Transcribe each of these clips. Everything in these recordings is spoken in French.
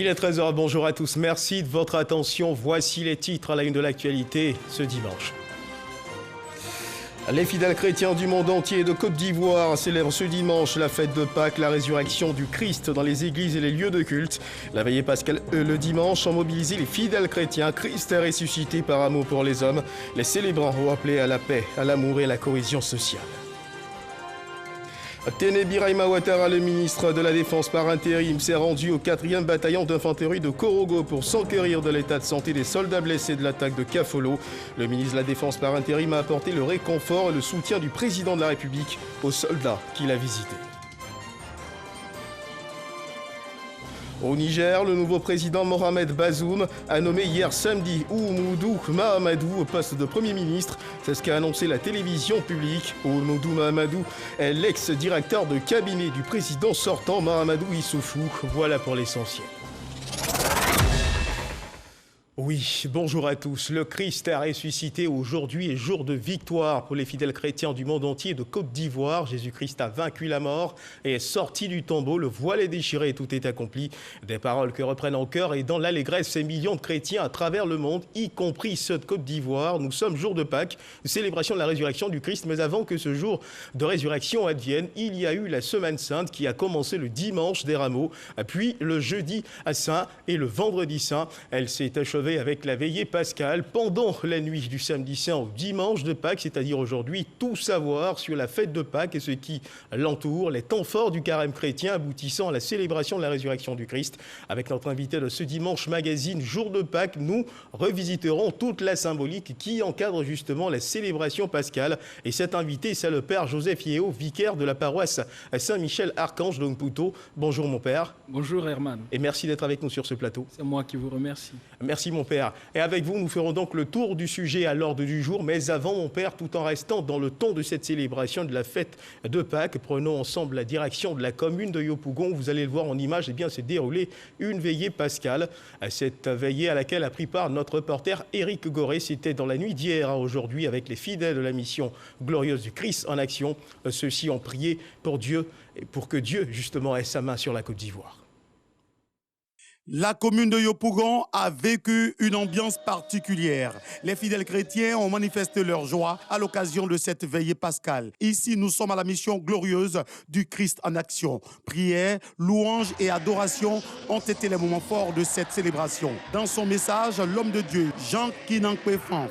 Il est 13 h, bonjour à tous, merci de votre attention. Voici les titres à la une de l'actualité ce dimanche. Les fidèles chrétiens du monde entier et de Côte d'Ivoire célèbrent ce dimanche la fête de Pâques, la résurrection du Christ dans les églises et les lieux de culte. La veillée pascale, le dimanche, ont mobilisé les fidèles chrétiens. Christ est ressuscité par amour pour les hommes. Les célébrants ont appelé à la paix, à l'amour et à la cohésion sociale. Téné Birahima Ouattara, le ministre de la Défense par intérim, s'est rendu au 4e bataillon d'infanterie de Korogo pour s'enquérir de l'état de santé des soldats blessés de l'attaque de Kafolo. Le ministre de la Défense par intérim a apporté le réconfort et le soutien du président de la République aux soldats qu'il a visités. Au Niger, le nouveau président Mohamed Bazoum a nommé hier samedi Oumoudou Mahamadou au poste de Premier ministre. C'est ce qu'a annoncé la télévision publique. Oumoudou Mahamadou est l'ex-directeur de cabinet du président sortant Mahamadou Issoufou. Voilà pour l'essentiel. Oui, bonjour à tous. Le Christ a ressuscité aujourd'hui et jour de victoire pour les fidèles chrétiens du monde entier et de Côte d'Ivoire. Jésus-Christ a vaincu la mort et est sorti du tombeau. Le voile est déchiré et tout est accompli. Des paroles que reprennent en chœur et dans l'allégresse ces millions de chrétiens à travers le monde, y compris ceux de Côte d'Ivoire. Nous sommes jour de Pâques, célébration de la résurrection du Christ. Mais avant que ce jour de résurrection advienne, il y a eu la Semaine Sainte qui a commencé le dimanche des Rameaux, puis le jeudi saint et le vendredi saint. Elle s'est achevée avec la veillée pascale pendant la nuit du samedi saint au dimanche de Pâques, c'est-à-dire aujourd'hui, tout savoir sur la fête de Pâques et ce qui l'entoure, les temps forts du carême chrétien aboutissant à la célébration de la résurrection du Christ. Avec notre invité de ce dimanche magazine Jour de Pâques, nous revisiterons toute la symbolique qui encadre justement la célébration pascale. Et cet invité, c'est le père Joseph Yeo, vicaire de la paroisse Saint-Michel-Archange de Mputo. Bonjour mon père. Bonjour Herman. Et merci d'être avec nous sur ce plateau. C'est moi qui vous remercie. Merci mon père. Et avec vous, nous ferons donc le tour du sujet à l'ordre du jour. Mais avant, mon père, tout en restant dans le ton de cette célébration de la fête de Pâques, prenons ensemble la direction de la commune de Yopougon. Vous allez le voir en image, eh bien, s'est déroulée une veillée pascale. Cette veillée à laquelle a pris part notre reporter Éric Goré. C'était dans la nuit d'hier à aujourd'hui avec les fidèles de la mission glorieuse du Christ en action. Ceux-ci ont prié pour Dieu et pour que Dieu, justement, ait sa main sur la Côte d'Ivoire. La commune de Yopougon a vécu une ambiance particulière. Les fidèles chrétiens ont manifesté leur joie à l'occasion de cette veillée pascale. Ici, nous sommes à la mission glorieuse du Christ en action. Prières, louanges et adoration ont été les moments forts de cette célébration. Dans son message, l'homme de Dieu, Jean Kinankwe-Fan,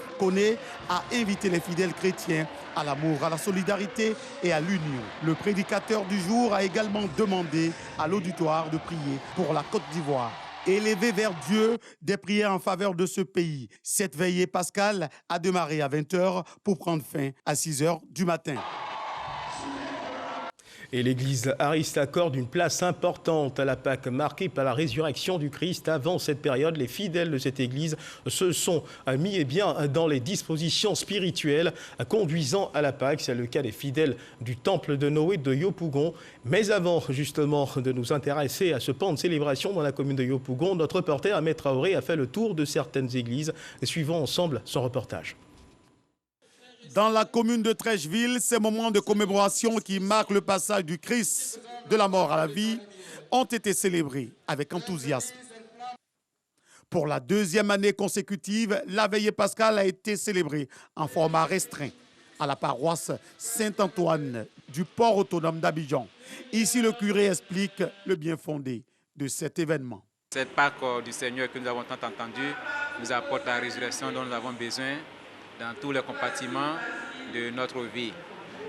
a invité les fidèles chrétiens à l'amour, à la solidarité et à l'union. Le prédicateur du jour a également demandé à l'auditoire de prier pour la Côte d'Ivoire. Élever vers Dieu des prières en faveur de ce pays. Cette veillée pascale a démarré à 20 h pour prendre fin à 6 h du matin. Et l'église Ariste accorde une place importante à la Pâque, marquée par la résurrection du Christ. Avant cette période, les fidèles de cette église se sont mis dans les dispositions spirituelles conduisant à la Pâque. C'est le cas des fidèles du temple de Noé de Yopougon. Mais avant justement de nous intéresser à ce pan de célébration dans la commune de Yopougon, notre reporter Ahmed Traoré a fait le tour de certaines églises. Suivons ensemble son reportage. Dans la commune de Trècheville, ces moments de commémoration qui marquent le passage du Christ de la mort à la vie ont été célébrés avec enthousiasme. Pour la deuxième année consécutive, la veillée pascale a été célébrée en format restreint à la paroisse Saint-Antoine du port autonome d'Abidjan. Ici, le curé explique le bien fondé de cet événement. Cette Pâque du Seigneur que nous avons tant entendu nous apporte la résurrection dont nous avons besoin dans tous les compartiments de notre vie.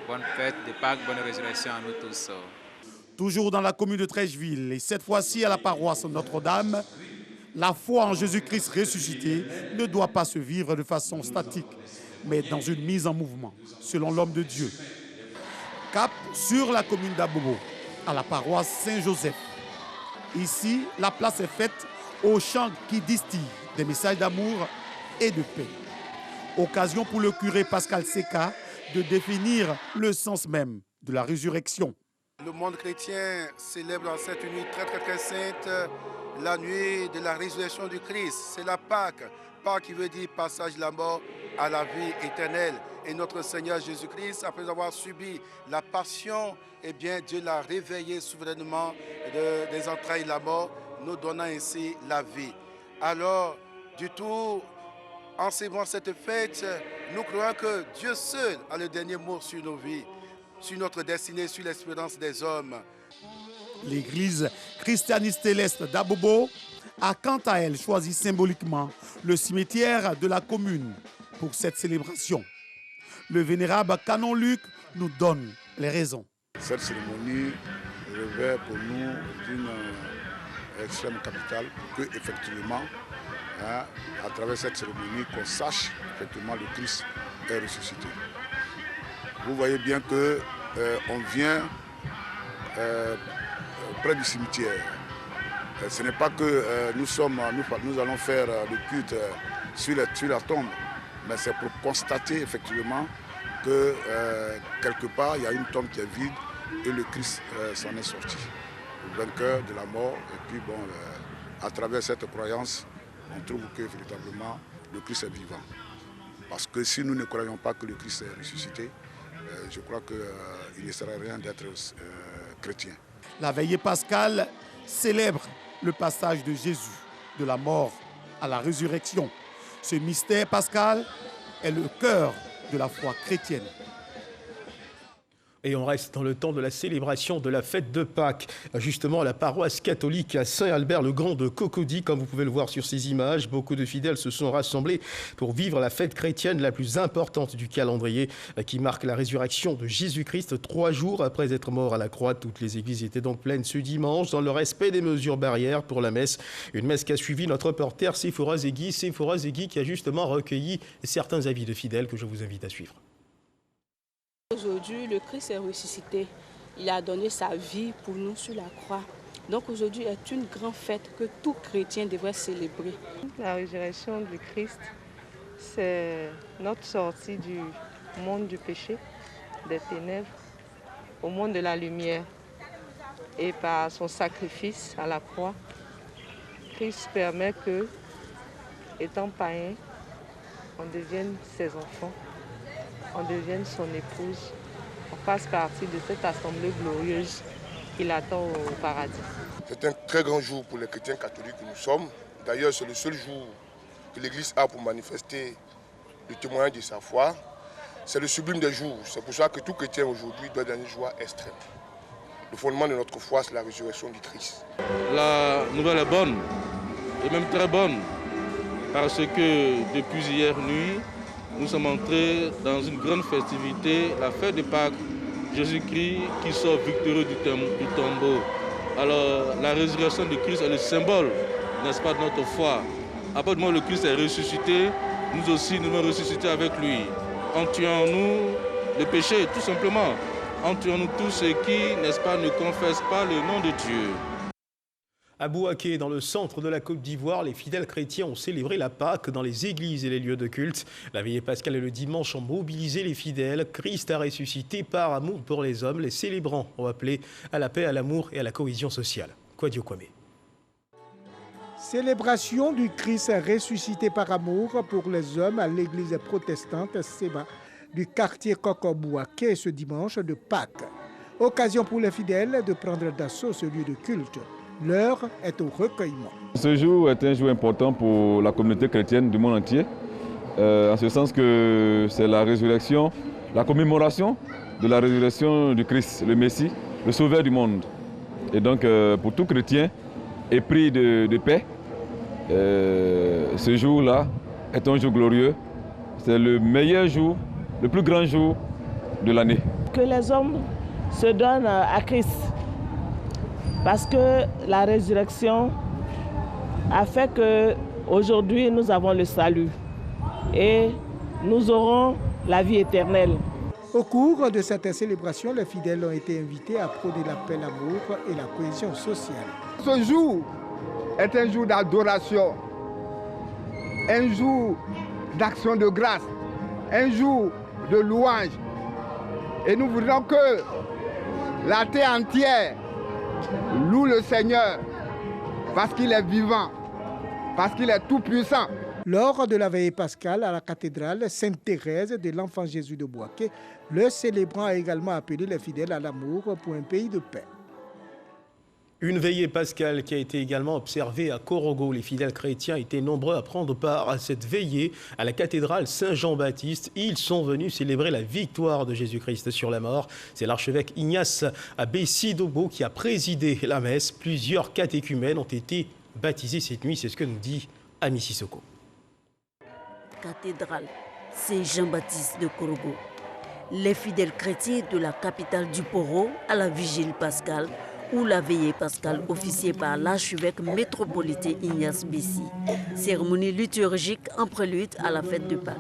Bonne fête de Pâques, bonne résurrection à nous tous. Toujours dans la commune de Trècheville, et cette fois-ci à la paroisse Notre-Dame, la foi en Jésus-Christ ressuscité ne doit pas se vivre de façon statique, mais dans une mise en mouvement, selon l'homme de Dieu. Cap sur la commune d'Abobo, à la paroisse Saint-Joseph. Ici, la place est faite aux chants qui distillent des messages d'amour et de paix. Occasion pour le curé Pascal Seka de définir le sens même de la résurrection. Le monde chrétien célèbre dans cette nuit très sainte la nuit de la résurrection du Christ. C'est la Pâque. Pâque qui veut dire passage de la mort à la vie éternelle. Et notre Seigneur Jésus-Christ, après avoir subi la passion, eh bien Dieu l'a réveillé souverainement des entrailles de la mort, nous donnant ainsi la vie. Alors, du tout, en célébrant cette fête, nous croyons que Dieu seul a le dernier mot sur nos vies, sur notre destinée, sur l'espérance des hommes. L'église christianiste céleste d'Abobo a quant à elle choisi symboliquement le cimetière de la commune pour cette célébration. Le vénérable Canon Luc nous donne les raisons. Cette cérémonie revêt pour nous d'une extrême capitale pour que, effectivement, à travers cette cérémonie, qu'on sache effectivement le Christ est ressuscité. Vous voyez bien qu'on vient près du cimetière. Ce n'est pas que nous allons faire le culte sur la tombe, mais c'est pour constater effectivement que quelque part il y a une tombe qui est vide et le Christ s'en est sorti, le vainqueur de la mort. Et puis bon, à travers cette croyance, on trouve que véritablement le Christ est vivant. Parce que si nous ne croyons pas que le Christ est ressuscité, je crois qu'il ne sert à rien d'être chrétien. La veillée pascale célèbre le passage de Jésus, de la mort à la résurrection. Ce mystère pascal est le cœur de la foi chrétienne. Et on reste dans le temps de la célébration de la fête de Pâques. Justement, à la paroisse catholique à Saint-Albert-le-Grand de Cocody, comme vous pouvez le voir sur ces images, beaucoup de fidèles se sont rassemblés pour vivre la fête chrétienne la plus importante du calendrier, qui marque la résurrection de Jésus-Christ 3 jours après être mort à la croix. Toutes les églises étaient donc pleines ce dimanche, dans le respect des mesures barrières pour la messe. Une messe qui a suivi notre reporter Séphora Zegui, qui a justement recueilli certains avis de fidèles que je vous invite à suivre. Aujourd'hui, le Christ est ressuscité. Il a donné sa vie pour nous sur la croix. Donc aujourd'hui est une grande fête que tout chrétien devrait célébrer. La résurrection du Christ, c'est notre sortie du monde du péché, des ténèbres, au monde de la lumière. Et par son sacrifice à la croix, Christ permet que, étant païen, on devienne ses enfants. On devienne son épouse, on fasse partie de cette assemblée glorieuse qui l'attend au paradis. C'est un très grand jour pour les chrétiens catholiques que nous sommes. D'ailleurs, c'est le seul jour que l'Église a pour manifester le témoignage de sa foi. C'est le sublime des jours. C'est pour ça que tout chrétien aujourd'hui doit donner une joie extrême. Le fondement de notre foi, c'est la résurrection du Christ. La nouvelle est bonne, et même très bonne, parce que depuis hier nuit, nous sommes entrés dans une grande festivité, la fête de Pâques, Jésus-Christ qui sort victorieux du tombeau. Alors la résurrection de Christ est le symbole, n'est-ce pas, de notre foi. À partir du moment où le Christ est ressuscité, nous aussi nous devons ressusciter avec lui. En tuant nous le péché, tout simplement. En tuant nous tous ceux qui, n'est-ce pas, ne confessent pas le nom de Dieu. À Bouaké, dans le centre de la Côte d'Ivoire, les fidèles chrétiens ont célébré la Pâque dans les églises et les lieux de culte. La veillée pascale et le dimanche ont mobilisé les fidèles. Christ a ressuscité par amour pour les hommes. Les célébrants ont appelé à la paix, à l'amour et à la cohésion sociale. Kwadio Kwame. Célébration du Christ ressuscité par amour pour les hommes à l'église protestante Seba du quartier Koko-Bouaké ce dimanche de Pâques. Occasion pour les fidèles de prendre d'assaut ce lieu de culte. L'heure est au recueillement. Ce jour est un jour important pour la communauté chrétienne du monde entier, en ce sens que c'est la résurrection, la commémoration de la résurrection du Christ, le Messie, le Sauveur du monde. Et donc pour tout chrétien épris de paix, ce jour-là est un jour glorieux. C'est le meilleur jour, le plus grand jour de l'année. Que les hommes se donnent à Christ. Parce que la résurrection a fait qu'aujourd'hui nous avons le salut et nous aurons la vie éternelle. Au cours de cette célébration, les fidèles ont été invités à prôner la paix, l'amour et la cohésion sociale. Ce jour est un jour d'adoration, un jour d'action de grâce, un jour de louange. Et nous voudrons que la terre entière loue le Seigneur parce qu'il est vivant, parce qu'il est tout-puissant. Lors de la veillée pascale à la cathédrale Sainte-Thérèse de l'Enfant Jésus de Bouaké, le célébrant a également appelé les fidèles à l'amour pour un pays de paix. Une veillée pascale qui a été également observée à Korogo. Les fidèles chrétiens étaient nombreux à prendre part à cette veillée à la cathédrale Saint-Jean-Baptiste. Ils sont venus célébrer la victoire de Jésus-Christ sur la mort. C'est l'archevêque Ignace Abessidobo qui a présidé la messe. Plusieurs catéchumènes ont été baptisés cette nuit. C'est ce que nous dit Ami Sissoko. Cathédrale Saint-Jean-Baptiste de Korogo. Les fidèles chrétiens de la capitale du Poro à la vigile pascale ou la veillée pascale officiée par l'archevêque métropolitain Ignace Bessi. Cérémonie liturgique en prélude à la fête de Pâques.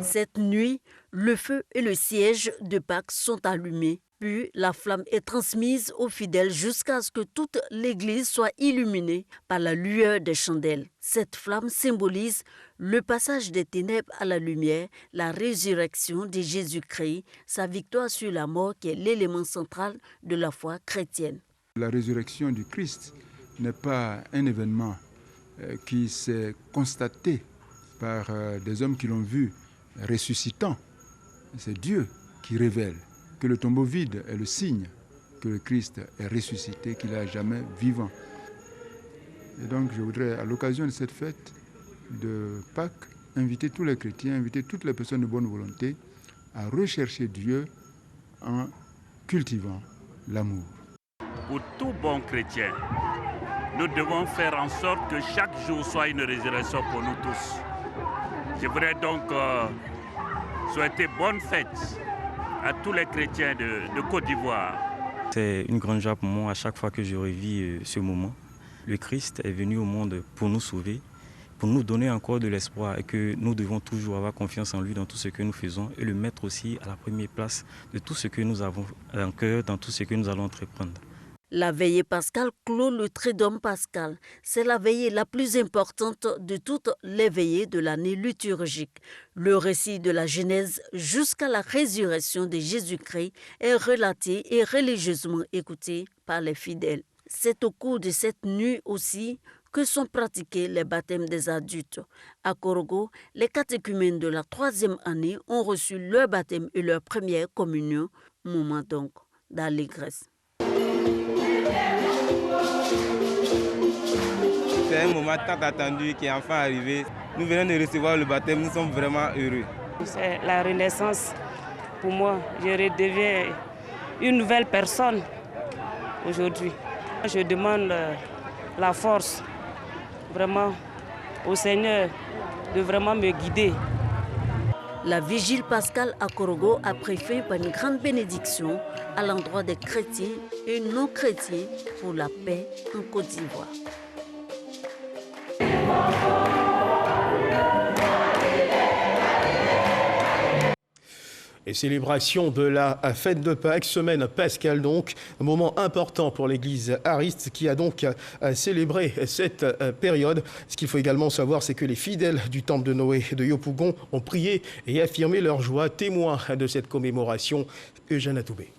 Cette nuit, le feu et le siège de Pâques sont allumés, puis la flamme est transmise aux fidèles jusqu'à ce que toute l'église soit illuminée par la lueur des chandelles. Cette flamme symbolise le passage des ténèbres à la lumière, la résurrection de Jésus-Christ, sa victoire sur la mort qui est l'élément central de la foi chrétienne. La résurrection du Christ n'est pas un événement qui s'est constaté par des hommes qui l'ont vu ressuscitant. C'est Dieu qui révèle que le tombeau vide est le signe que le Christ est ressuscité, qu'il est à jamais vivant. Et donc je voudrais, à l'occasion de cette fête de Pâques, inviter tous les chrétiens, inviter toutes les personnes de bonne volonté à rechercher Dieu en cultivant l'amour. Pour tout bon chrétien, nous devons faire en sorte que chaque jour soit une résurrection pour nous tous. Je voudrais donc souhaiter bonne fête à tous les chrétiens de Côte d'Ivoire. C'est une grande joie pour moi à chaque fois que je revis ce moment. Le Christ est venu au monde pour nous sauver, pour nous donner encore de l'espoir et que nous devons toujours avoir confiance en lui dans tout ce que nous faisons et le mettre aussi à la première place de tout ce que nous avons en cœur, dans tout ce que nous allons entreprendre. La veillée pascale clôt le Triduum pascal. C'est la veillée la plus importante de toutes les veillées de l'année liturgique. Le récit de la Genèse jusqu'à la résurrection de Jésus-Christ est relaté et religieusement écouté par les fidèles. C'est au cours de cette nuit aussi que sont pratiqués les baptêmes des adultes. À Korogo, les catéchumènes de la 3e année ont reçu leur baptême et leur première communion, moment donc d'allégresse. C'est un moment tant attendu qui est enfin arrivé. Nous venons de recevoir le baptême, nous sommes vraiment heureux. C'est la renaissance pour moi. Je redeviens une nouvelle personne aujourd'hui. Je demande la force vraiment au Seigneur de vraiment me guider. La vigile pascale à Korogo a pris fin par une grande bénédiction à l'endroit des chrétiens et non chrétiens pour la paix en Côte d'Ivoire. Et célébration de la fête de Pâques, semaine pascale donc, un moment important pour l'église ariste qui a donc célébré cette période. Ce qu'il faut également savoir, c'est que les fidèles du temple de Noé de Yopougon ont prié et affirmé leur joie, témoin de cette commémoration. Eugène Atoubé.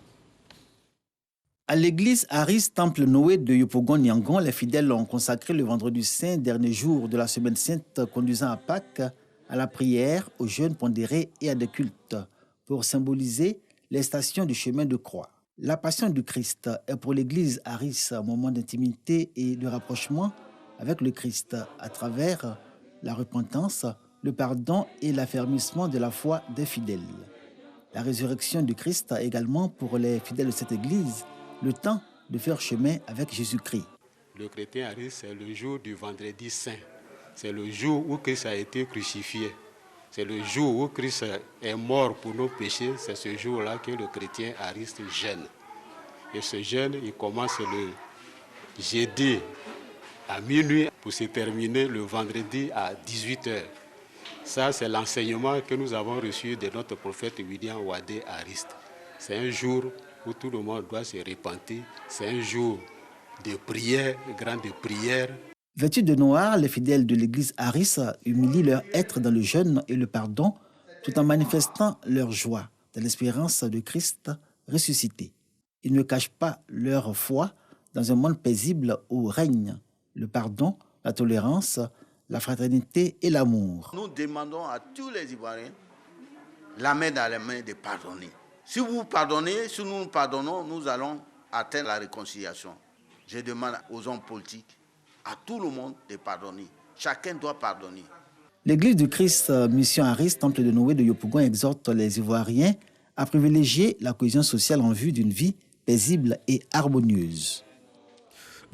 À l'église ariste temple Noé de Yopougon-Niangon, les fidèles ont consacré le vendredi saint, dernier jour de la semaine sainte conduisant à Pâques, à la prière, au jeûne pondéré et à des cultes, pour symboliser les stations du chemin de croix. La passion du Christ est pour l'église ariste un moment d'intimité et de rapprochement avec le Christ à travers la repentance, le pardon et l'affermissement de la foi des fidèles. La résurrection du Christ également pour les fidèles de cette église, le temps de faire chemin avec Jésus-Christ. Le chrétien ariste, c'est le jour du vendredi saint. C'est le jour où Christ a été crucifié. C'est le jour où Christ est mort pour nos péchés. C'est ce jour-là que le chrétien ariste jeûne. Et ce jeûne, il commence le jeudi à minuit pour se terminer le vendredi à 18h. Ça, c'est l'enseignement que nous avons reçu de notre prophète William Wadé Ariste. C'est un jour où tout le monde doit se repentir. C'est un jour de prière, grande prière. Vêtus de noir, les fidèles de l'église ariste humilient leur être dans le jeûne et le pardon, tout en manifestant leur joie dans l'espérance de Christ ressuscité. Ils ne cachent pas leur foi dans un monde paisible où règne le pardon, la tolérance, la fraternité et l'amour. Nous demandons à tous les Ivoiriens, la main dans la main, de pardonner. Si vous pardonnez, si nous nous pardonnons, nous allons atteindre la réconciliation. Je demande aux hommes politiques, à tout le monde de pardonner. Chacun doit pardonner. L'Église du Christ Mission Aris, Temple de Noé de Yopougon, exhorte les Ivoiriens à privilégier la cohésion sociale en vue d'une vie paisible et harmonieuse.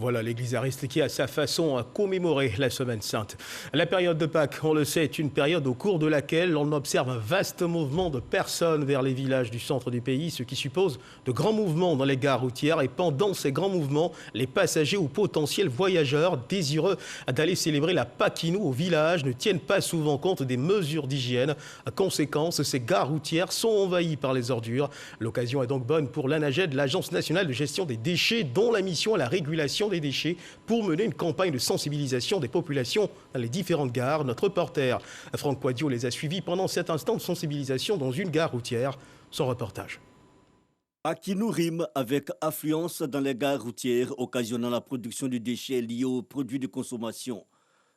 Voilà l'Église ariste qui, à sa façon, a commémoré la Semaine Sainte. La période de Pâques, on le sait, est une période au cours de laquelle on observe un vaste mouvement de personnes vers les villages du centre du pays, ce qui suppose de grands mouvements dans les gares routières. Et pendant ces grands mouvements, les passagers ou potentiels voyageurs désireux d'aller célébrer la Paquinou au village ne tiennent pas souvent compte des mesures d'hygiène. À conséquence, ces gares routières sont envahies par les ordures. L'occasion est donc bonne pour l'ANAGED, l'Agence nationale de gestion des déchets, dont la mission est la régulation des déchets, pour mener une campagne de sensibilisation des populations dans les différentes gares. Notre reporter Franck Quadio les a suivis pendant cet instant de sensibilisation dans une gare routière. Son reportage. Paquinou rime avec affluence dans les gares routières, occasionnant la production de déchets liés aux produits de consommation.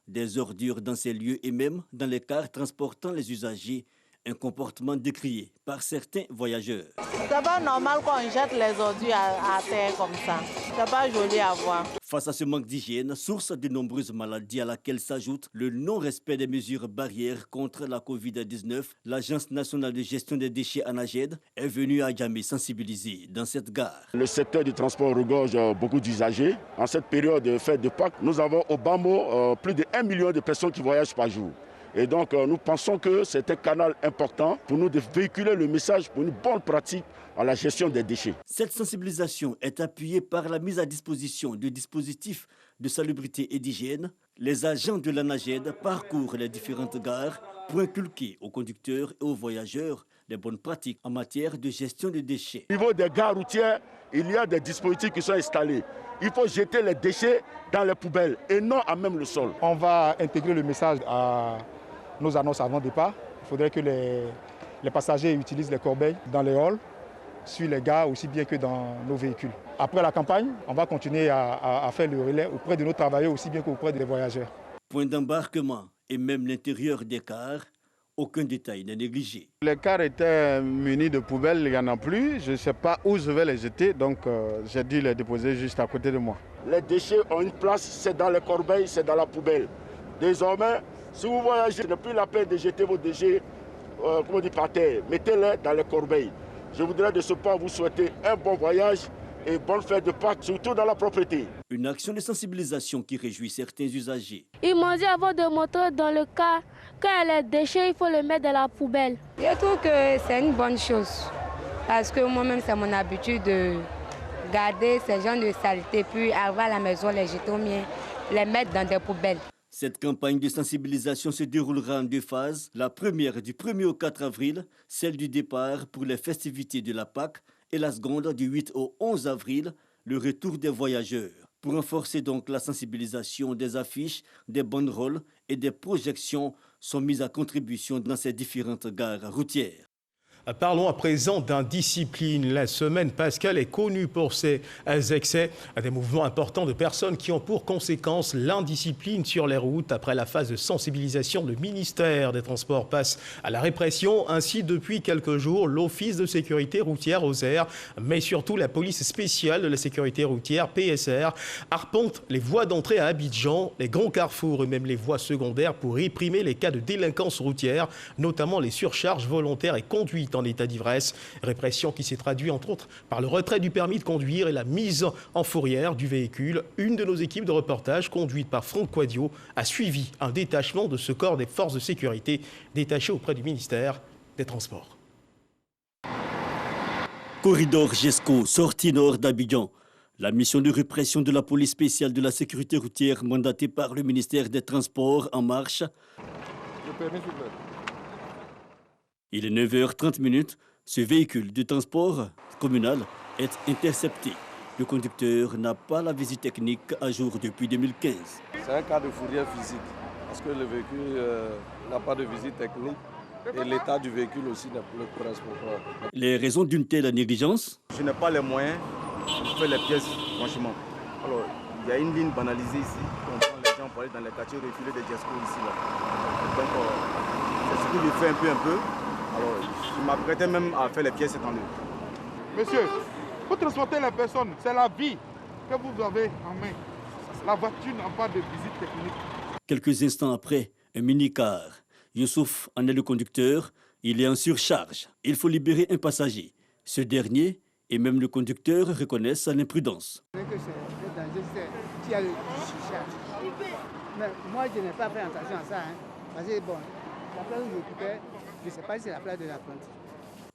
Des ordures dans ces lieux et même dans les cars transportant les usagers. Un comportement décrié par certains voyageurs. C'est pas normal qu'on jette les ordures à terre comme ça. C'est pas joli à voir. Face à ce manque d'hygiène, source de nombreuses maladies à laquelle s'ajoute le non-respect des mesures barrières contre la Covid-19, l'Agence nationale de gestion des déchets ANAGED est venue à Djamé sensibiliser dans cette gare. Le secteur du transport regorge beaucoup d'usagers. En cette période de fête de Pâques, nous avons au bas mot plus de 1 million de personnes qui voyagent par jour. Et donc nous pensons que c'est un canal important pour nous de véhiculer le message pour une bonne pratique à la gestion des déchets. Cette sensibilisation est appuyée par la mise à disposition de dispositifs de salubrité et d'hygiène. Les agents de l'ANAGED parcourent les différentes gares pour inculquer aux conducteurs et aux voyageurs les bonnes pratiques en matière de gestion des déchets. Au niveau des gares routières, il y a des dispositifs qui sont installés. Il faut jeter les déchets dans les poubelles et non à même le sol. On va intégrer le message à nos annonces avant départ. Il faudrait que les passagers utilisent les corbeilles dans les halls, sur les gares aussi bien que dans nos véhicules. Après la campagne, on va continuer à faire le relais auprès de nos travailleurs aussi bien qu'auprès des voyageurs. Point d'embarquement et même l'intérieur des cars, aucun détail n'est négligé. Les cars étaient munis de poubelles, il n'y en a plus. Je ne sais pas où je vais les jeter, donc j'ai dû les déposer juste à côté de moi. Les déchets ont une place, c'est dans les corbeilles, c'est dans la poubelle. Désormais, si vous voyagez, ce n'est plus la peine de jeter vos déchets par terre. Mettez-les dans les corbeilles. Je voudrais de ce pas vous souhaiter un bon voyage et bonne fête de Pâques, surtout dans la propreté. Une action de sensibilisation qui réjouit certains usagers. Ils m'ont dit avant de monter dans le car, quand il y a les déchets, il faut les mettre dans la poubelle. Je trouve que c'est une bonne chose. Parce que moi-même, c'est mon habitude de garder ces genres de saletés, puis arriver à la maison, les jeter au mien, les mettre dans des poubelles. Cette campagne de sensibilisation se déroulera en 2 phases. La première du 1er au 4 avril, celle du départ pour les festivités de la Pâques, et la seconde du 8 au 11 avril, le retour des voyageurs. Pour renforcer donc la sensibilisation, des affiches, des banderoles et des projections sont mises à contribution dans ces différentes gares routières. Parlons à présent d'indiscipline. La semaine pascale est connue pour ses excès, des mouvements importants de personnes qui ont pour conséquence l'indiscipline sur les routes. Après la phase de sensibilisation, le ministère des Transports passe à la répression. Ainsi, depuis quelques jours, l'Office de sécurité routière OSER, mais surtout la police spéciale de la sécurité routière PSR, arpente les voies d'entrée à Abidjan, les grands carrefours et même les voies secondaires pour réprimer les cas de délinquance routière, notamment les surcharges volontaires et conduites en état d'ivresse. Répression qui s'est traduite entre autres par le retrait du permis de conduire et la mise en fourrière du véhicule. Une de nos équipes de reportage, conduite par Franck Quadio, a suivi un détachement de ce corps des forces de sécurité détaché auprès du ministère des Transports. Corridor GESCO, sortie nord d'Abidjan. La mission de répression de la police spéciale de la sécurité routière mandatée par le ministère des Transports en marche. Il est 9h30. Ce véhicule de transport communal est intercepté. Le conducteur n'a pas la visite technique à jour depuis 2015. C'est un cas de fourrière physique parce que le véhicule n'a pas de visite technique et l'état du véhicule aussi ne correspond pas. Les raisons d'une telle négligence? Je n'ai pas les moyens de faire les pièces, franchement. Alors, il y a une ligne banalisée ici. On prend les gens pour aller dans les quartiers reculés des GESCO ici. Là. Donc, c'est ce que je fais un peu. Alors, je m'apprêtais même à faire les pièces cette année. Monsieur, pour transporter les personnes, c'est la vie. que vous avez en main. La voiture n'a pas de visite technique. Quelques instants après, un mini-car. Youssouf en est le conducteur. Il est en surcharge. Il faut libérer un passager. Ce dernier et même le conducteur reconnaissent l'imprudence. C'est dangereux, il y a le surcharge. Mais moi, je n'ai pas fait attention à ça. Parce que bon, la place où j'occupais, je ne sais pas si c'est la place de l'apprenti.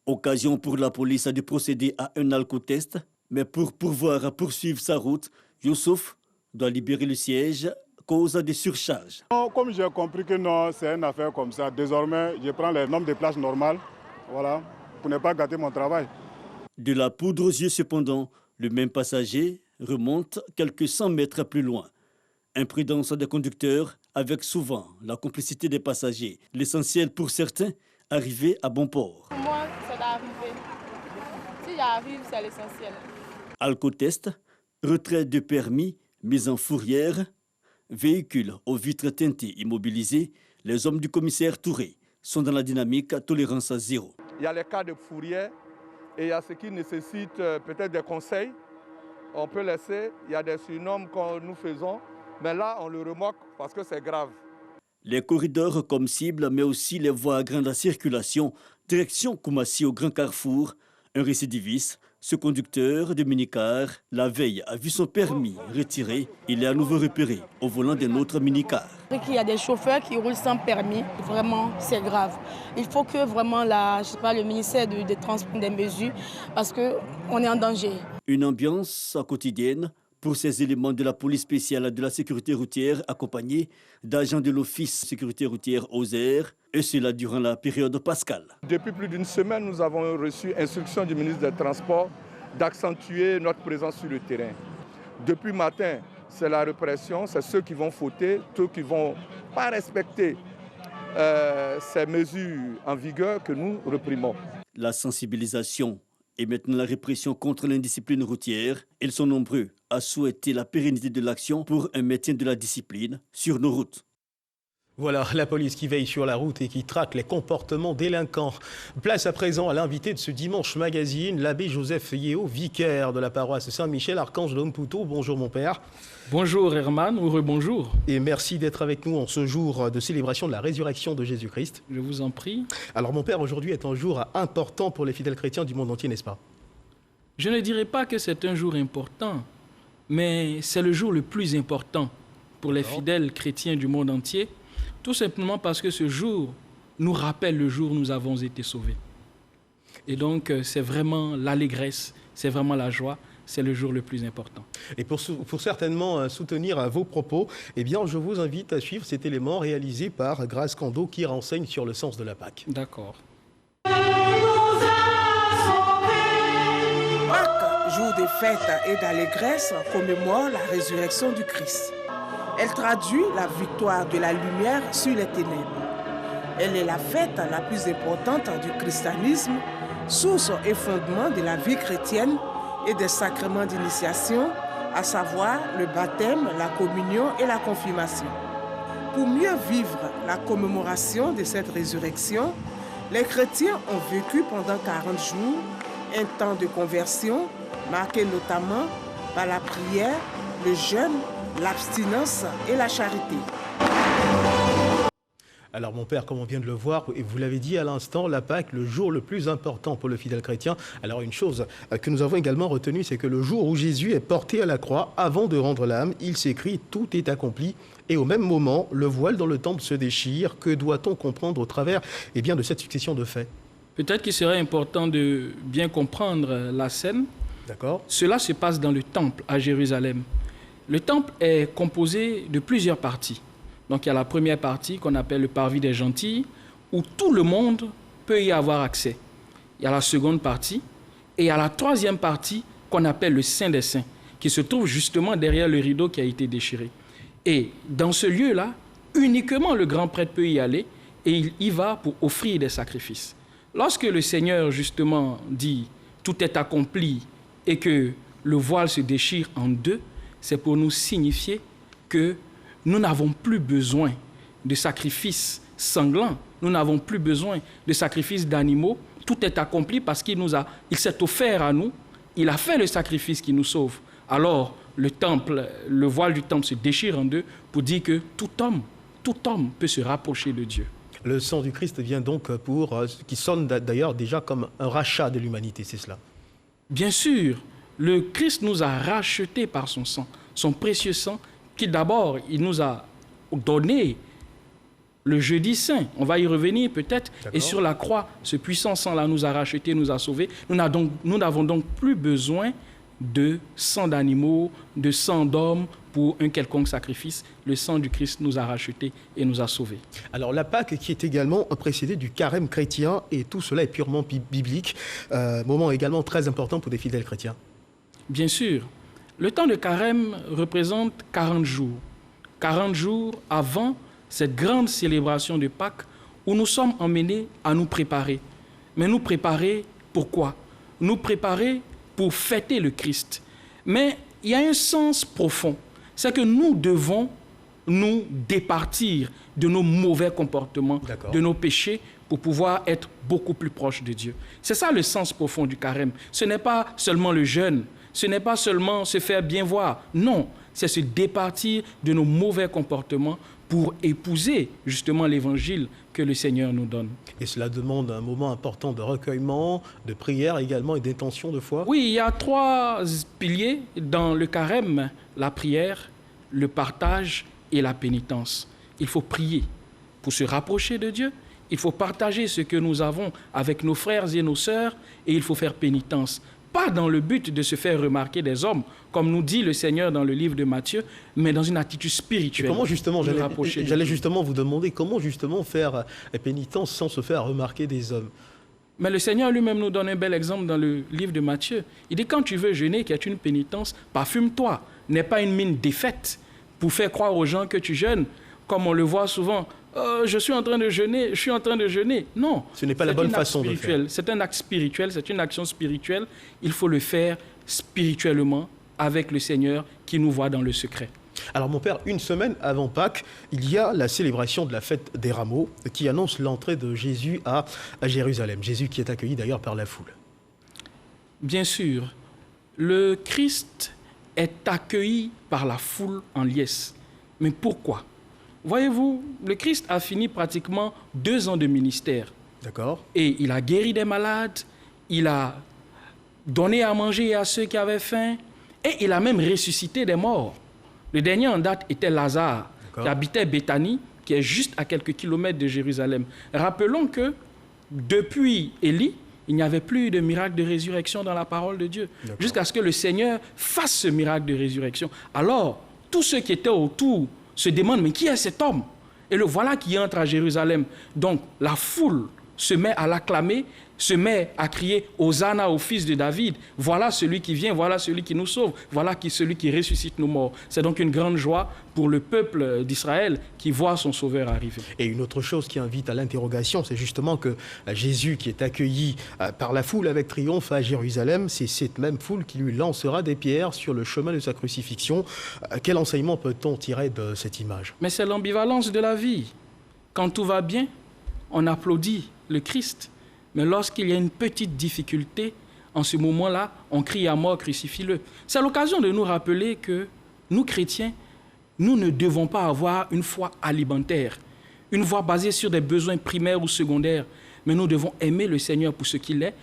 Occasion pour la police de procéder à un alcotest. Mais pour pouvoir poursuivre sa route, Youssouf doit libérer le siège cause de surcharge. Comme j'ai compris que non, c'est une affaire comme ça, désormais, je prends les normes de plage normales, voilà, pour ne pas gâter mon travail. De la poudre aux yeux cependant, le même passager remonte quelques 100 mètres plus loin. Imprudence des conducteurs avec souvent la complicité des passagers. L'essentiel pour certains, arriver à bon port. Pour moi, c'est d'arriver. Si j'arrive, c'est l'essentiel. Alcotest, retrait de permis, mise en fourrière, véhicule aux vitres teintées immobilisées, les hommes du commissaire Touré sont dans la dynamique tolérance à zéro. Il y a les cas de fourrière et il y a ce qui nécessite peut-être des conseils. On peut laisser, il y a des surnoms que nous faisons, mais là on le remarque parce que c'est grave. Les corridors comme cible, mais aussi les voies à grande circulation, direction Koumassi au Grand Carrefour, un récidiviste. Ce conducteur de minicar, la veille, a vu son permis retiré. Il est à nouveau repéré au volant d'un autre minicar. Il y a des chauffeurs qui roulent sans permis. Vraiment, c'est grave. Il faut que vraiment le ministère des Transports prenne des mesures parce qu'on est en danger. Une ambiance quotidienne pour ces éléments de la police spéciale de la sécurité routière accompagnés d'agents de l'Office de sécurité routière OSER, et cela durant la période pascale. Depuis plus d'une semaine, nous avons reçu instruction du ministre des Transports d'accentuer notre présence sur le terrain. Depuis matin, c'est la répression, c'est ceux qui vont fauter, ceux qui ne vont pas respecter ces mesures en vigueur que nous réprimons. La sensibilisation et maintenant la répression contre l'indiscipline routière, ils sont nombreux à souhaiter la pérennité de l'action pour un maintien de la discipline sur nos routes. Voilà, la police qui veille sur la route et qui traque les comportements délinquants. Place à présent à l'invité de ce dimanche magazine, l'abbé Joseph Yeo, vicaire de la paroisse Saint-Michel, Archange de Mputo. Bonjour mon père. Bonjour Herman, ou rebonjour. Et merci d'être avec nous en ce jour de célébration de la résurrection de Jésus-Christ. Je vous en prie. Alors mon père, aujourd'hui est un jour important pour les fidèles chrétiens du monde entier, n'est-ce pas? Je ne dirais pas que c'est un jour important, mais c'est le jour le plus important pour les fidèles chrétiens du monde entier. Tout simplement parce que ce jour nous rappelle le jour où nous avons été sauvés. Et donc, c'est vraiment l'allégresse, c'est vraiment la joie, c'est le jour le plus important. Et pour certainement soutenir vos propos, eh bien, je vous invite à suivre cet élément réalisé par Grace Kando qui renseigne sur le sens de la Pâque. D'accord. Pâques, jour de fête et d'allégresse, commémore la résurrection du Christ. Elle traduit la victoire de la lumière sur les ténèbres. Elle est la fête la plus importante du christianisme, source et fondement de la vie chrétienne et des sacrements d'initiation, à savoir le baptême, la communion et la confirmation. Pour mieux vivre la commémoration de cette résurrection, les chrétiens ont vécu pendant 40 jours un temps de conversion, marqué notamment par la prière, le jeûne, l'abstinence et la charité. Alors mon père, comme on vient de le voir, et vous l'avez dit à l'instant, la Pâque, le jour le plus important pour le fidèle chrétien. Alors une chose que nous avons également retenue, c'est que le jour où Jésus est porté à la croix, avant de rendre l'âme, il s'écrit « Tout est accompli ». Et au même moment, le voile dans le temple se déchire. Que doit-on comprendre au travers de cette succession de faits? Peut-être qu'il serait important de bien comprendre la scène. D'accord. Cela se passe dans le temple à Jérusalem. Le temple est composé de plusieurs parties. Donc il y a la première partie qu'on appelle le parvis des gentils, où tout le monde peut y avoir accès. Il y a la seconde partie, et il y a la troisième partie qu'on appelle le Saint des Saints, qui se trouve justement derrière le rideau qui a été déchiré. Et dans ce lieu-là, uniquement le grand prêtre peut y aller, et il y va pour offrir des sacrifices. Lorsque le Seigneur justement dit « tout est accompli » et que le voile se déchire en deux, c'est pour nous signifier que nous n'avons plus besoin de sacrifices sanglants, nous n'avons plus besoin de sacrifices d'animaux. Tout est accompli parce qu'il s'est offert à nous, il a fait le sacrifice qui nous sauve. Alors, le temple, le voile du temple se déchire en deux pour dire que tout homme peut se rapprocher de Dieu. Le sang du Christ vient donc qui sonne d'ailleurs déjà comme un rachat de l'humanité, c'est cela? Bien sûr, le Christ nous a rachetés par son sang, son précieux sang, qui d'abord, il nous a donné le jeudi saint. On va y revenir peut-être. Et sur la croix, ce puissant sang-là nous a rachetés, nous a sauvés. Nous n'avons donc plus besoin de sang d'animaux, de sang d'hommes pour un quelconque sacrifice. Le sang du Christ nous a rachetés et nous a sauvés. Alors la Pâque qui est également précédée du carême chrétien, et tout cela est purement biblique, moment également très important pour des fidèles chrétiens. Bien sûr. Le temps de carême représente 40 jours. 40 jours avant cette grande célébration de Pâques où nous sommes emmenés à nous préparer. Mais nous préparer pourquoi? Nous préparer pour fêter le Christ. Mais il y a un sens profond. C'est que nous devons nous départir de nos mauvais comportements, de nos péchés, pour pouvoir être beaucoup plus proches de Dieu. C'est ça le sens profond du carême. Ce n'est pas seulement le jeûne, ce n'est pas seulement se faire bien voir. Non, c'est se départir de nos mauvais comportements pour épouser justement l'évangile que le Seigneur nous donne. Et cela demande un moment important de recueillement, de prière également et d'intention de foi? Oui, il y a 3 piliers dans le carême: la prière, le partage et la pénitence. Il faut prier pour se rapprocher de Dieu, il faut partager ce que nous avons avec nos frères et nos sœurs, et il faut faire pénitence. Pas dans le but de se faire remarquer des hommes, comme nous dit le Seigneur dans le livre de Matthieu, mais dans une attitude spirituelle. Et comment justement, j'allais justement vous demander, comment justement faire pénitence sans se faire remarquer des hommes? Mais le Seigneur lui-même nous donne un bel exemple dans le livre de Matthieu. Il dit, quand tu veux jeûner, qui est une pénitence, parfume-toi. N'aie pas une mine défaite pour faire croire aux gens que tu jeûnes, comme on le voit souvent. Je suis en train de jeûner, je suis en train de jeûner. Non. Ce n'est pas la bonne façon de faire. C'est un acte spirituel, c'est une action spirituelle. Il faut le faire spirituellement avec le Seigneur qui nous voit dans le secret. Alors mon père, une semaine avant Pâques, il y a la célébration de la fête des rameaux qui annonce l'entrée de Jésus à Jérusalem. Jésus qui est accueilli d'ailleurs par la foule. Bien sûr, le Christ est accueilli par la foule en liesse. Mais pourquoi? Voyez-vous, le Christ a fini pratiquement 2 ans de ministère. D'accord. Et il a guéri des malades, il a donné à manger à ceux qui avaient faim, et il a même ressuscité des morts. Le dernier en date était Lazare, qui habitait Béthanie, qui est juste à quelques kilomètres de Jérusalem. Rappelons que depuis Élie, il n'y avait plus de miracle de résurrection dans la parole de Dieu, jusqu'à ce que le Seigneur fasse ce miracle de résurrection. Alors, tous ceux qui étaient autour se demandent, mais qui est cet homme? Et le voilà qui entre à Jérusalem. Donc, la foule se met à l'acclamer, se met à crier « Hosanna au fils de David ». Voilà celui qui vient, voilà celui qui nous sauve, voilà celui qui ressuscite nos morts. C'est donc une grande joie pour le peuple d'Israël qui voit son sauveur arriver. Et une autre chose qui invite à l'interrogation, c'est justement que Jésus, qui est accueilli par la foule avec triomphe à Jérusalem, c'est cette même foule qui lui lancera des pierres sur le chemin de sa crucifixion. Quel enseignement peut-on tirer de cette image? Mais c'est l'ambivalence de la vie. Quand tout va bien, on applaudit le Christ. Mais lorsqu'il y a une petite difficulté, en ce moment-là, on crie à mort, crucifie-le. C'est l'occasion de nous rappeler que nous, chrétiens, nous ne devons pas avoir une foi alimentaire, une foi basée sur des besoins primaires ou secondaires, mais nous devons aimer le Seigneur pour ce qu'il est,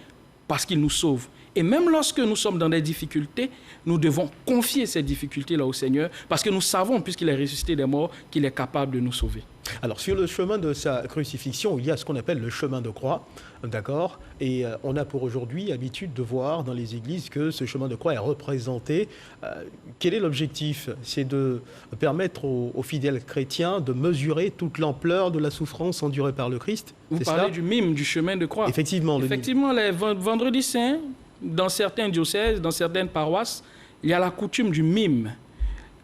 parce qu'il nous sauve. Et même lorsque nous sommes dans des difficultés, nous devons confier ces difficultés-là au Seigneur, parce que nous savons, puisqu'il est ressuscité des morts, qu'il est capable de nous sauver. Alors, sur le chemin de sa crucifixion, il y a ce qu'on appelle le chemin de croix, d'accord? Et on a pour aujourd'hui l'habitude de voir dans les églises que ce chemin de croix est représenté. Quel est l'objectif? C'est de permettre aux fidèles chrétiens de mesurer toute l'ampleur de la souffrance endurée par le Christ. Vous parlez du mime, du chemin de croix. Effectivement. Effectivement, les vendredis saints, dans certains diocèses, dans certaines paroisses, il y a la coutume du mime,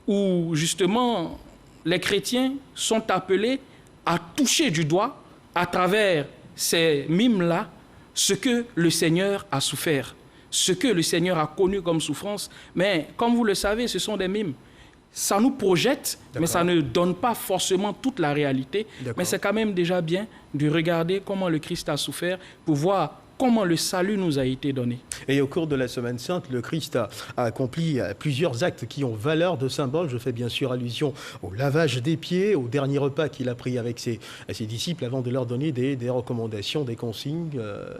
où justement les chrétiens sont appelés à toucher du doigt, à travers ces mimes-là, ce que le Seigneur a souffert, ce que le Seigneur a connu comme souffrance. Mais comme vous le savez, ce sont des mimes. Ça nous projette, mais ça ne donne pas forcément toute la réalité. Mais c'est quand même déjà bien de regarder comment le Christ a souffert pour voir comment le salut nous a été donné. Et au cours de la Semaine Sainte, le Christ a accompli plusieurs actes qui ont valeur de symbole. Je fais bien sûr allusion au lavage des pieds, au dernier repas qu'il a pris avec ses disciples avant de leur donner des recommandations, des consignes.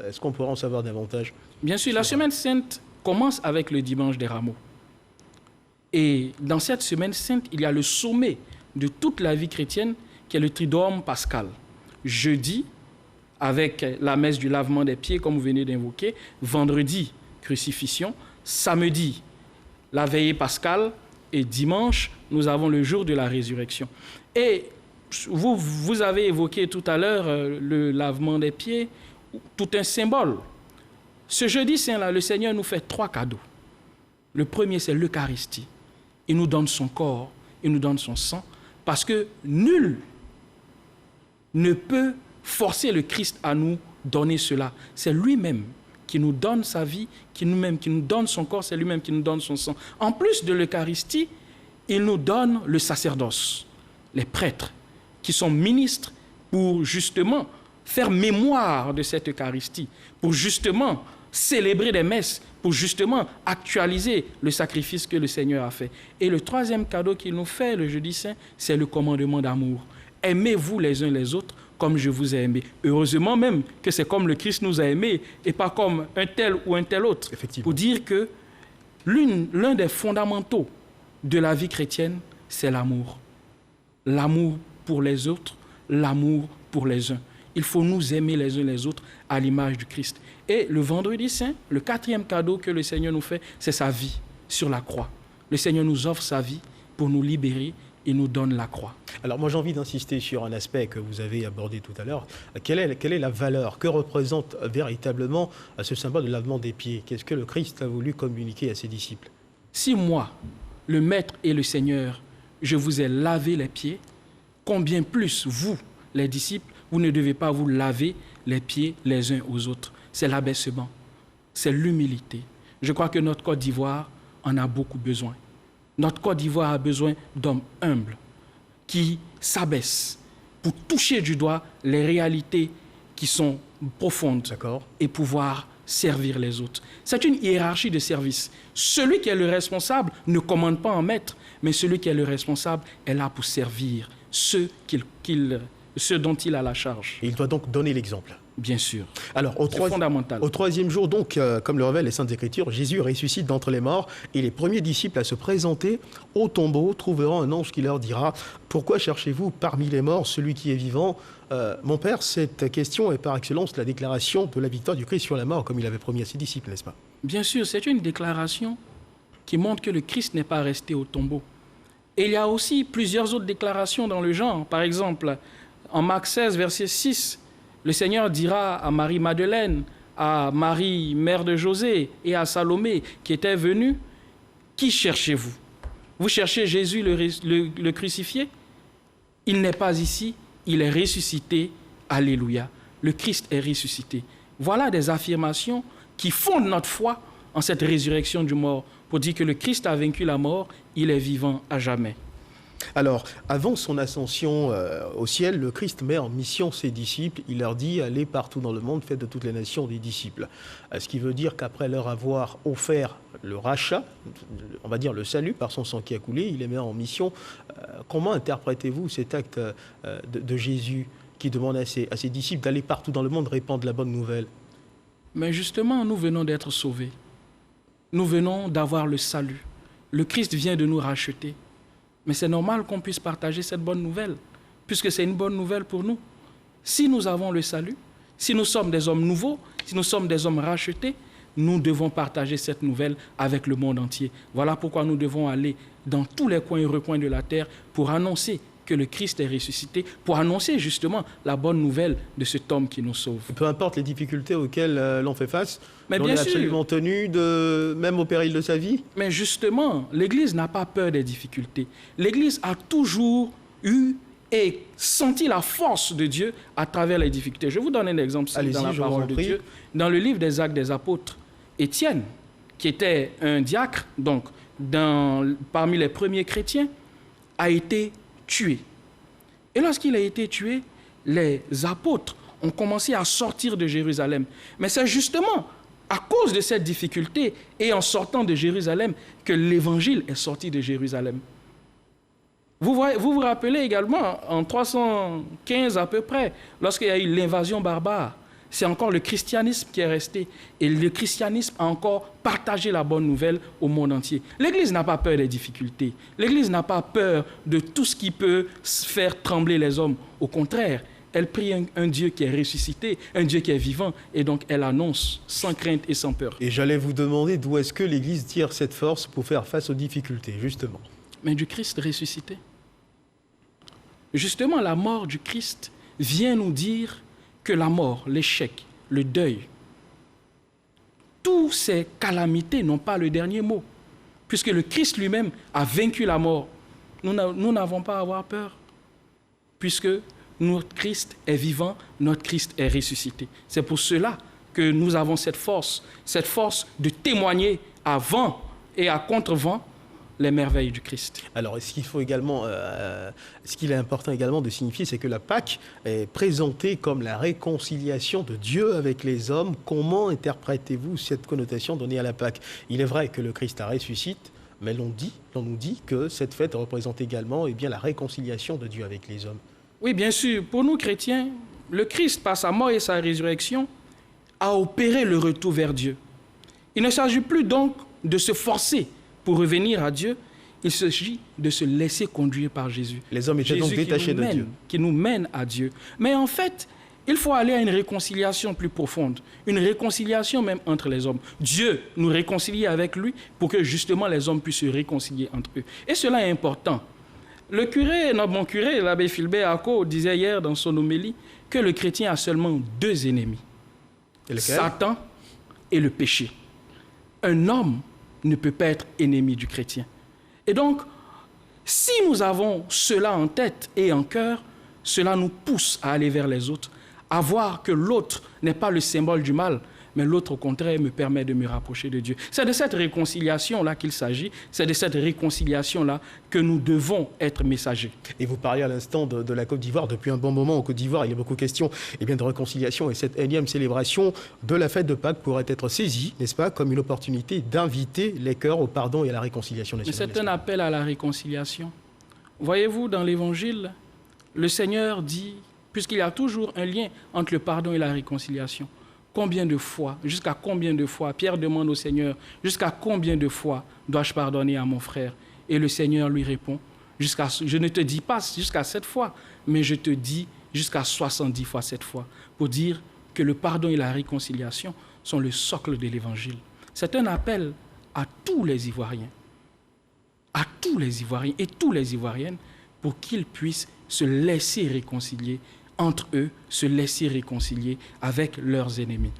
Est-ce qu'on pourra en savoir davantage? Bien sûr, la Semaine Sainte commence avec le dimanche des Rameaux. Et dans cette Semaine Sainte, il y a le sommet de toute la vie chrétienne qui est le Triduum pascal. Jeudi, avec la messe du lavement des pieds, comme vous venez d'invoquer. Vendredi, crucifixion. Samedi, la veillée pascale. Et dimanche, nous avons le jour de la résurrection. Et vous avez évoqué tout à l'heure le lavement des pieds, tout un symbole. Ce jeudi saint-là, le Seigneur nous fait 3 cadeaux. Le premier, c'est l'Eucharistie. Il nous donne son corps, il nous donne son sang, parce que nul ne peut forcer le Christ à nous donner cela. C'est lui-même qui nous donne sa vie, qui nous donne son corps, c'est lui-même qui nous donne son sang. En plus de l'Eucharistie, il nous donne le sacerdoce, les prêtres, qui sont ministres pour justement faire mémoire de cette Eucharistie, pour justement célébrer des messes, pour justement actualiser le sacrifice que le Seigneur a fait. Et le troisième cadeau qu'il nous fait le jeudi saint, c'est le commandement d'amour. Aimez-vous les uns les autres comme je vous ai aimé. Heureusement même que c'est comme le Christ nous a aimés et pas comme un tel ou un tel autre. Pour dire que l'un des fondamentaux de la vie chrétienne, c'est l'amour. L'amour pour les autres, l'amour pour les uns. Il faut nous aimer les uns les autres à l'image du Christ. Et le vendredi saint, le 4e cadeau que le Seigneur nous fait, c'est sa vie sur la croix. Le Seigneur nous offre sa vie pour nous libérer. Il nous donne la croix. Alors moi j'ai envie d'insister sur un aspect que vous avez abordé tout à l'heure. Quelle est la valeur? Que représente véritablement ce symbole de lavement des pieds? Qu'est-ce que le Christ a voulu communiquer à ses disciples? Si moi, le Maître et le Seigneur, je vous ai lavé les pieds, combien plus vous, les disciples, vous ne devez pas vous laver les pieds les uns aux autres. C'est l'abaissement, c'est l'humilité. Je crois que notre Côte d'Ivoire en a beaucoup besoin. Notre Côte d'Ivoire a besoin d'hommes humbles qui s'abaissent pour toucher du doigt les réalités qui sont profondes et pouvoir servir les autres. C'est une hiérarchie de service. Celui qui est le responsable ne commande pas en maître, mais celui qui est le responsable est là pour servir ceux dont il a la charge. Et il doit donc donner l'exemple. Bien sûr. Alors, fondamental. Au 3e jour, donc, comme le révèlent les Saintes Écritures, Jésus ressuscite d'entre les morts et les premiers disciples à se présenter au tombeau trouveront un ange qui leur dira « Pourquoi cherchez-vous parmi les morts celui qui est vivant ?» Mon père, cette question est par excellence la déclaration de la victoire du Christ sur la mort, comme il avait promis à ses disciples, n'est-ce pas? Bien sûr, c'est une déclaration qui montre que le Christ n'est pas resté au tombeau. Et il y a aussi plusieurs autres déclarations dans le genre. Par exemple, en Marc 16, verset 6, le Seigneur dira à Marie-Madeleine, à Marie, mère de José, et à Salomé, qui étaient venus, « Qui cherchez-vous? Vous cherchez Jésus le crucifié? Il n'est pas ici, il est ressuscité. Alléluia. Le Christ est ressuscité. » Voilà des affirmations qui fondent notre foi en cette résurrection du mort, pour dire que le Christ a vaincu la mort, il est vivant à jamais. Alors, avant son ascension au ciel, le Christ met en mission ses disciples. Il leur dit « Allez partout dans le monde, faites de toutes les nations des disciples ». Ce qui veut dire qu'après leur avoir offert le rachat, on va dire le salut par son sang qui a coulé, il les met en mission. Comment interprétez-vous cet acte de Jésus qui demande à ses disciples d'aller partout dans le monde répandre la bonne nouvelle? Mais justement, nous venons d'être sauvés. Nous venons d'avoir le salut. Le Christ vient de nous racheter. Mais c'est normal qu'on puisse partager cette bonne nouvelle, puisque c'est une bonne nouvelle pour nous. Si nous avons le salut, si nous sommes des hommes nouveaux, si nous sommes des hommes rachetés, nous devons partager cette nouvelle avec le monde entier. Voilà pourquoi nous devons aller dans tous les coins et recoins de la terre pour annoncer que le Christ est ressuscité, pour annoncer justement la bonne nouvelle de cet homme qui nous sauve. Peu importe les difficultés auxquelles l'on fait face, mais on bien est sûr, absolument tenu, même au péril de sa vie. Mais justement, l'Église n'a pas peur des difficultés. L'Église a toujours eu et senti la force de Dieu à travers les difficultés. Je vous donne un exemple dans la parole de Dieu. Dans le livre des Actes des Apôtres, Étienne, qui était un diacre, donc parmi les premiers chrétiens, a été tué. Et lorsqu'il a été tué, les apôtres ont commencé à sortir de Jérusalem. Mais c'est justement à cause de cette difficulté et en sortant de Jérusalem que l'évangile est sorti de Jérusalem. Vous vous rappelez également, en 315 à peu près, lorsqu'il y a eu l'invasion barbare, c'est encore le christianisme qui est resté. Et le christianisme a encore partagé la bonne nouvelle au monde entier. L'Église n'a pas peur des difficultés. L'Église n'a pas peur de tout ce qui peut faire trembler les hommes. Au contraire, elle prie un Dieu qui est ressuscité, un Dieu qui est vivant, et donc elle annonce sans crainte et sans peur. Et j'allais vous demander d'où est-ce que l'Église tire cette force pour faire face aux difficultés, justement. Mais du Christ ressuscité. Justement, la mort du Christ vient nous dire que la mort, l'échec, le deuil, toutes ces calamités n'ont pas le dernier mot, puisque le Christ lui-même a vaincu la mort. Nous n'avons pas à avoir peur, puisque notre Christ est vivant, notre Christ est ressuscité. C'est pour cela que nous avons cette force de témoigner à vent et à contre-vent les merveilles du Christ. Alors, ce qu'il est important également de signifier, c'est que la Pâque est présentée comme la réconciliation de Dieu avec les hommes. Comment interprétez-vous cette connotation donnée à la Pâque? Il est vrai que le Christ ressuscite, mais l'on nous dit que cette fête représente également la réconciliation de Dieu avec les hommes. Oui, bien sûr. Pour nous chrétiens, le Christ, par sa mort et sa résurrection, a opéré le retour vers Dieu. Il ne s'agit plus donc de se forcer pour revenir à Dieu, il s'agit de se laisser conduire par Jésus. Les hommes étaient donc détachés de Dieu. Qui nous mène à Dieu. Mais en fait, il faut aller à une réconciliation plus profonde, une réconciliation même entre les hommes. Dieu nous réconcilie avec lui pour que justement les hommes puissent se réconcilier entre eux. Et cela est important. Mon curé, l'abbé Philbert Ako, disait hier dans son homélie que le chrétien a seulement deux ennemis. Satan et le péché. Un homme ne peut pas être ennemi du chrétien. Et donc, si nous avons cela en tête et en cœur, cela nous pousse à aller vers les autres, à voir que l'autre n'est pas le symbole du mal, mais l'autre, au contraire, me permet de me rapprocher de Dieu. C'est de cette réconciliation-là qu'il s'agit, c'est de cette réconciliation-là que nous devons être messagers. Et vous parliez à l'instant de la Côte d'Ivoire. Depuis un bon moment, en Côte d'Ivoire, il y a beaucoup de questions de réconciliation. Et cette énième célébration de la fête de Pâques pourrait être saisie, n'est-ce pas, comme une opportunité d'inviter les cœurs au pardon et à la réconciliation nationale. Mais c'est un appel à la réconciliation. Voyez-vous, dans l'Évangile, le Seigneur dit, puisqu'il y a toujours un lien entre le pardon et la réconciliation, combien de fois, jusqu'à combien de fois, Pierre demande au Seigneur, jusqu'à combien de fois dois-je pardonner à mon frère? Et le Seigneur lui répond, je ne te dis pas jusqu'à 7 fois, mais je te dis jusqu'à 70 fois 7 fois, pour dire que le pardon et la réconciliation sont le socle de l'Évangile. C'est un appel à tous les Ivoiriens et toutes les Ivoiriennes, pour qu'ils puissent se laisser réconcilier entre eux, se laisser réconcilier avec leurs ennemis.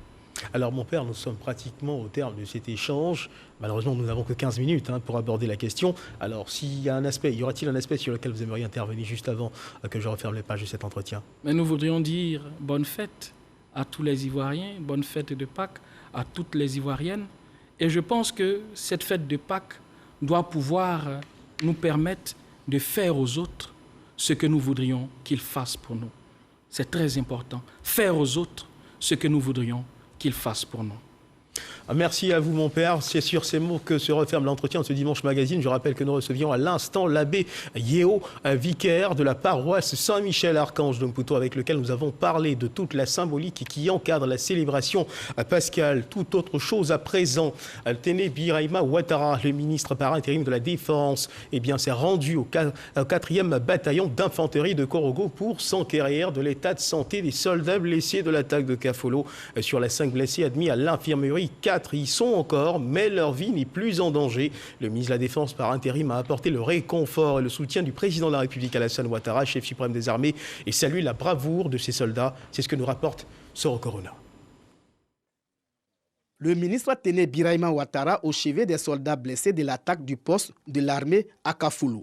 Alors mon père, nous sommes pratiquement au terme de cet échange. Malheureusement, nous n'avons que 15 minutes pour aborder la question. Alors y aura-t-il un aspect sur lequel vous aimeriez intervenir juste avant que je referme les pages de cet entretien? Mais nous voudrions dire bonne fête à tous les Ivoiriens, bonne fête de Pâques à toutes les Ivoiriennes. Et je pense que cette fête de Pâques doit pouvoir nous permettre de faire aux autres ce que nous voudrions qu'ils fassent pour nous. C'est très important. Faire aux autres ce que nous voudrions qu'ils fassent pour nous. Merci à vous, mon père. C'est sur ces mots que se referme l'entretien de ce Dimanche Magazine. Je rappelle que nous recevions à l'instant l'abbé Yeo, vicaire de la paroisse Saint-Michel-Archange de Mputo, avec lequel nous avons parlé de toute la symbolique qui encadre la célébration pascale. Toute autre chose à présent. Téné Birahima Ouattara, le ministre par intérim de la Défense, s'est rendu au 4e bataillon d'infanterie de Korogo pour s'enquérir de l'état de santé des soldats blessés de l'attaque de Kafolo. Sur les 5 blessés admis à l'infirmerie, 4 y sont encore, mais leur vie n'est plus en danger. Le ministre de la Défense par intérim a apporté le réconfort et le soutien du président de la République, Alassane Ouattara, chef suprême des armées, et salue la bravoure de ses soldats. C'est ce que nous rapporte Soro Corona. Le ministre Téné Birahima Ouattara au chevet des soldats blessés de l'attaque du poste de l'armée à Kafulu.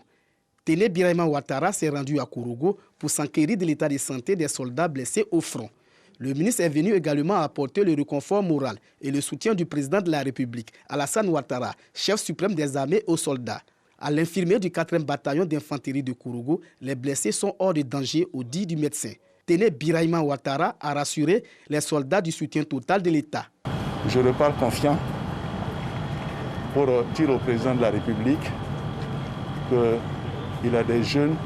Téné Birahima Ouattara s'est rendu à Kourougo pour s'enquérir de l'état de santé des soldats blessés au front. Le ministre est venu également apporter le réconfort moral et le soutien du président de la République, Alassane Ouattara, chef suprême des armées, aux soldats. À l'infirmier du 4e bataillon d'infanterie de Kourougo, les blessés sont hors de danger au dit du médecin. Téné Birahima Ouattara a rassuré les soldats du soutien total de l'État. Je repars confiant pour dire au président de la République qu'il a des jeunes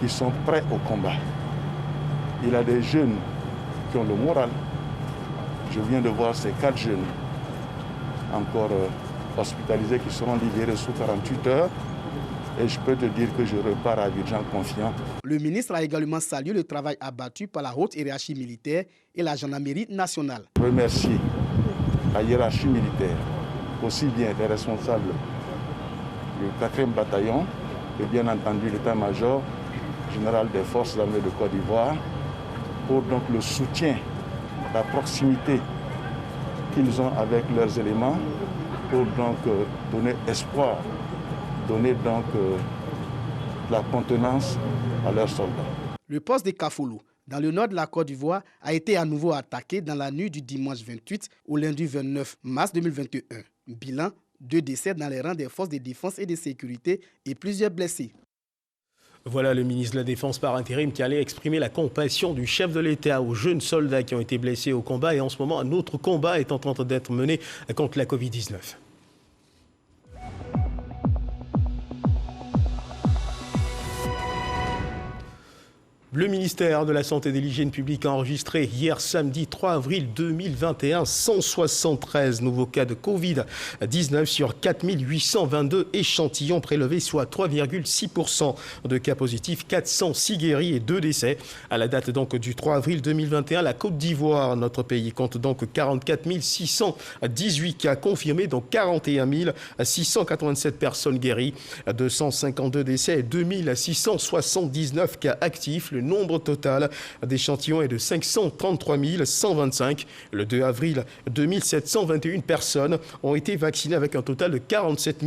qui sont prêts au combat. Il a des jeunes qui ont le moral. Je viens de voir ces 4 jeunes encore hospitalisés qui seront libérés sous 48 heures. Et je peux te dire que je repars à Abidjan confiant. Le ministre a également salué le travail abattu par la haute hiérarchie militaire et la gendarmerie nationale. Je remercie la hiérarchie militaire, aussi bien les responsables du 4e bataillon et bien entendu l'état-major général des forces armées de Côte d'Ivoire pour donc le soutien, la proximité qu'ils ont avec leurs éléments pour donc donner espoir, donner donc la contenance à leurs soldats. Le poste de Kafoulou, dans le nord de la Côte d'Ivoire, a été à nouveau attaqué dans la nuit du dimanche 28 au lundi 29 mars 2021. Bilan, 2 décès dans les rangs des forces de défense et de sécurité et plusieurs blessés. Voilà le ministre de la Défense par intérim qui allait exprimer la compassion du chef de l'État aux jeunes soldats qui ont été blessés au combat. Et en ce moment, un autre combat est en train d'être mené contre la Covid-19. Le ministère de la Santé et de l'Hygiène publique a enregistré hier samedi 3 avril 2021 173 nouveaux cas de Covid-19 sur 4822 échantillons prélevés, soit 3,6% de cas positifs, 406 guéris et 2 décès. À la date donc du 3 avril 2021, la Côte d'Ivoire, notre pays, compte donc 44 618 cas confirmés, donc 41 687 personnes guéries, 252 décès et 2679 cas actifs. Le nombre total d'échantillons est de 533 125. Le 2 avril, 2721 personnes ont été vaccinées avec un total de 47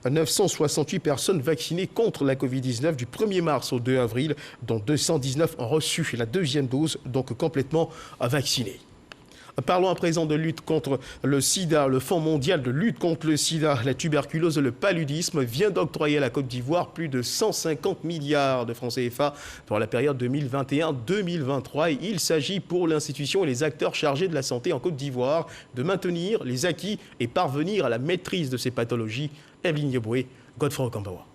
968 personnes vaccinées contre la Covid-19 du 1er mars au 2 avril, dont 219 ont reçu la 2e dose, donc complètement vaccinées. Parlons à présent de lutte contre le sida. Le Fonds mondial de lutte contre le sida, la tuberculose et le paludisme vient d'octroyer à la Côte d'Ivoire plus de 150 milliards de francs CFA pour la période 2021-2023. Il s'agit pour l'institution et les acteurs chargés de la santé en Côte d'Ivoire de maintenir les acquis et parvenir à la maîtrise de ces pathologies. Evelyne Yeboué, Godefroy Okambawa.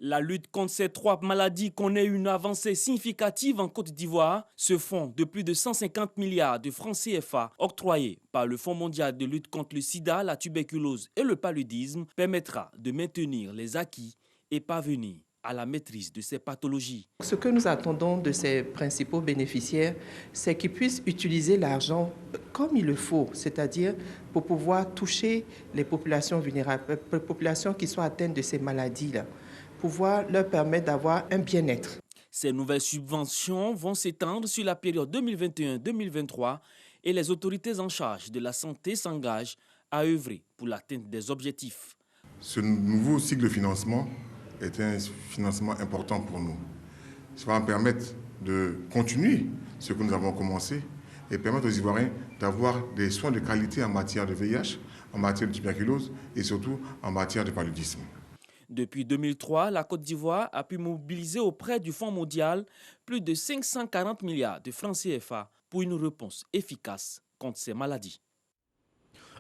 La lutte contre ces 3 maladies connaît une avancée significative en Côte d'Ivoire. Ce fonds de plus de 150 milliards de francs CFA octroyé par le Fonds mondial de lutte contre le sida, la tuberculose et le paludisme permettra de maintenir les acquis et parvenir à la maîtrise de ces pathologies. Ce que nous attendons de ces principaux bénéficiaires, c'est qu'ils puissent utiliser l'argent comme il le faut, c'est-à-dire pour pouvoir toucher les populations vulnérables, les populations qui sont atteintes de ces maladies-là, pouvoir leur permettre d'avoir un bien-être. Ces nouvelles subventions vont s'étendre sur la période 2021-2023 et les autorités en charge de la santé s'engagent à œuvrer pour l'atteinte des objectifs. Ce nouveau cycle de financement est un financement important pour nous. Ça va permettre de continuer ce que nous avons commencé et permettre aux Ivoiriens d'avoir des soins de qualité en matière de VIH, en matière de tuberculose et surtout en matière de paludisme. Depuis 2003, la Côte d'Ivoire a pu mobiliser auprès du Fonds mondial plus de 540 milliards de francs CFA pour une réponse efficace contre ces maladies.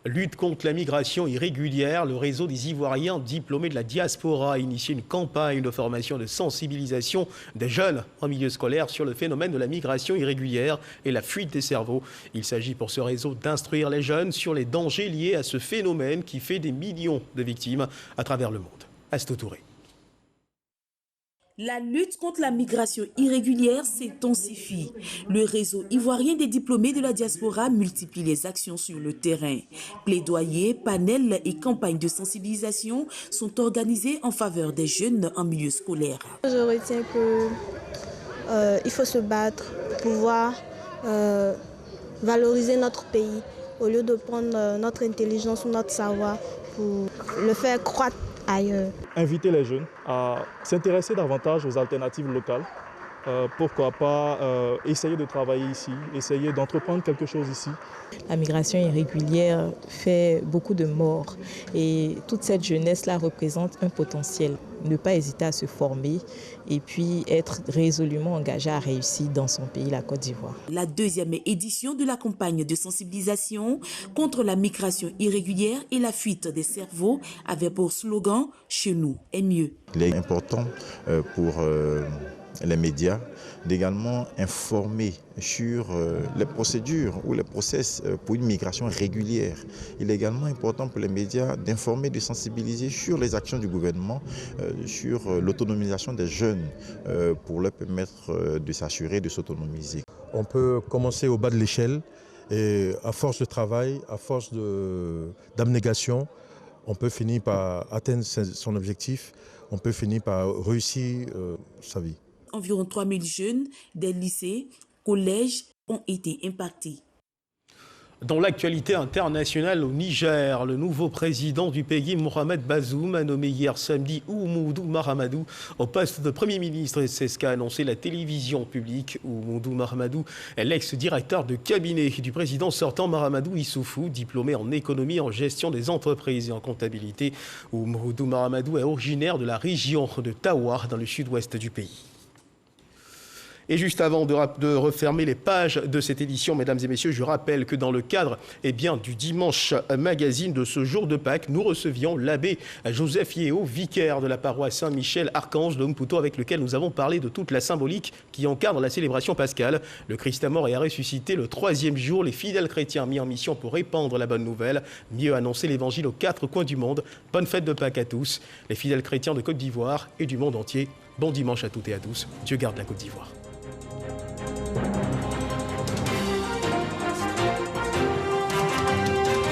Lutte contre la migration irrégulière, le réseau des Ivoiriens diplômés de la diaspora a initié une campagne de formation de sensibilisation des jeunes en milieu scolaire sur le phénomène de la migration irrégulière et la fuite des cerveaux. Il s'agit pour ce réseau d'instruire les jeunes sur les dangers liés à ce phénomène qui fait des millions de victimes à travers le monde. Astou Touré. La lutte contre la migration irrégulière s'intensifie. Le réseau ivoirien des diplômés de la diaspora multiplie les actions sur le terrain. Plaidoyers, panels et campagnes de sensibilisation sont organisés en faveur des jeunes en milieu scolaire. Je retiens qu'il faut se battre pour pouvoir valoriser notre pays au lieu de prendre notre intelligence ou notre savoir pour le faire croître ailleurs. Inviter les jeunes à s'intéresser davantage aux alternatives locales pourquoi pas essayer de travailler ici, essayer d'entreprendre quelque chose ici. La migration irrégulière fait beaucoup de morts et toute cette jeunesse-là représente un potentiel. Ne pas hésiter à se former et puis être résolument engagé à réussir dans son pays, la Côte d'Ivoire. La deuxième édition de la campagne de sensibilisation contre la migration irrégulière et la fuite des cerveaux avait pour slogan « Chez nous est mieux ». Il est important pour les médias d'également informer sur les procédures ou les process pour une migration régulière. Il est également important pour les médias d'informer, de sensibiliser sur les actions du gouvernement, sur l'autonomisation des jeunes pour leur permettre de s'assurer de s'autonomiser. On peut commencer au bas de l'échelle et à force de travail, à force d'abnégation, on peut finir par atteindre son objectif, on peut finir par réussir sa vie. Environ 3000 jeunes des lycées, collèges ont été impactés. Dans l'actualité internationale au Niger, le nouveau président du pays, Mohamed Bazoum, a nommé hier samedi Oumoudou Mahamadou au poste de Premier ministre. C'est ce qu'a annoncé la télévision publique. Oumoudou Mahamadou est l'ex-directeur de cabinet du président sortant Mahamadou Issoufou, diplômé en économie, en gestion des entreprises et en comptabilité. Oumoudou Mahamadou est originaire de la région de Tawa, dans le sud-ouest du pays. Et juste avant de refermer les pages de cette édition, mesdames et messieurs, je rappelle que dans le cadre du Dimanche Magazine de ce jour de Pâques, nous recevions l'abbé Joseph Yeo, vicaire de la paroisse Saint-Michel-Archange de Mputo, avec lequel nous avons parlé de toute la symbolique qui encadre la célébration pascale. Le Christ a mort et a ressuscité le 3e jour. Les fidèles chrétiens mis en mission pour répandre la bonne nouvelle, mieux annoncer l'évangile aux 4 coins du monde. Bonne fête de Pâques à tous, les fidèles chrétiens de Côte d'Ivoire et du monde entier. Bon dimanche à toutes et à tous. Dieu garde la Côte d'Ivoire.